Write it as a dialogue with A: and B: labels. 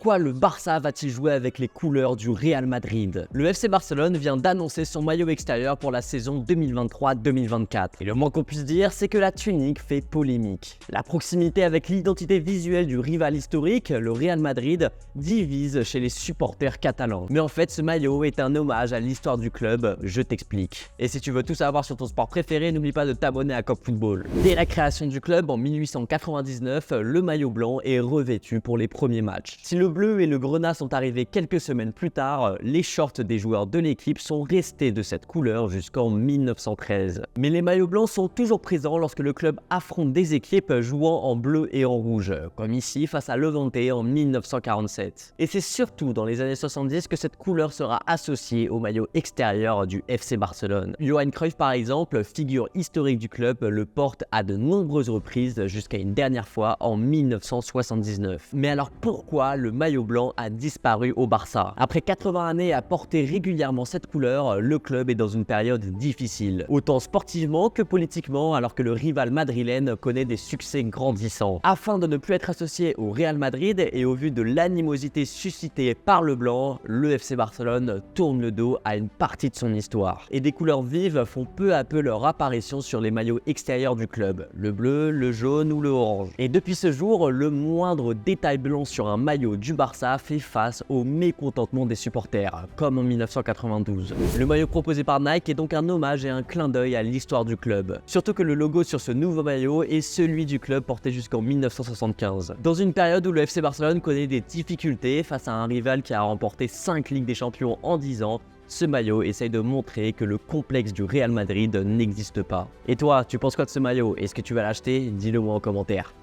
A: pourquoi le Barça va-t-il jouer avec les couleurs du Real Madrid? Le FC Barcelone vient d'annoncer son maillot extérieur pour la saison 2023-2024. Et le moins qu'on puisse dire, c'est que la tunique fait polémique. La proximité avec l'identité visuelle du rival historique, le Real Madrid, divise chez les supporters catalans. Mais en fait, ce maillot est un hommage à l'histoire du club, je t'explique. Et si tu veux tout savoir sur ton sport préféré, n'oublie pas de t'abonner à Cop Football. Dès la création du club en 1899, le maillot blanc est revêtu pour les premiers matchs. Si le bleu et le grenat sont arrivés quelques semaines plus tard, les shorts des joueurs de l'équipe sont restés de cette couleur jusqu'en 1913. Mais les maillots blancs sont toujours présents lorsque le club affronte des équipes jouant en bleu et en rouge, comme ici face à Levante en 1947. Et c'est surtout dans les années 70 que cette couleur sera associée au maillot extérieur du FC Barcelone. Johan Cruyff par exemple, figure historique du club, le porte à de nombreuses reprises jusqu'à une dernière fois en 1979. Mais alors pourquoi le maillot blanc a disparu au Barça? Après 80 années à porter régulièrement cette couleur, le club est dans une période difficile, autant sportivement que politiquement, alors que le rival madrilène connaît des succès grandissants. Afin de ne plus être associé au Real Madrid et au vu de l'animosité suscitée par le blanc, le FC Barcelone tourne le dos à une partie de son histoire. Et des couleurs vives font peu à peu leur apparition sur les maillots extérieurs du club, le bleu, le jaune ou le orange. Et depuis ce jour, le moindre détail blanc sur un maillot du Barça fait face au mécontentement des supporters, comme en 1992. Le maillot proposé par Nike est donc un hommage et un clin d'œil à l'histoire du club. Surtout que le logo sur ce nouveau maillot est celui du club porté jusqu'en 1975. Dans une période où le FC Barcelone connaît des difficultés face à un rival qui a remporté 5 Ligues des Champions en 10 ans, ce maillot essaye de montrer que le complexe du Real Madrid n'existe pas. Et toi, tu penses quoi de ce maillot? Est-ce que tu vas l'acheter? Dis-le moi en commentaire.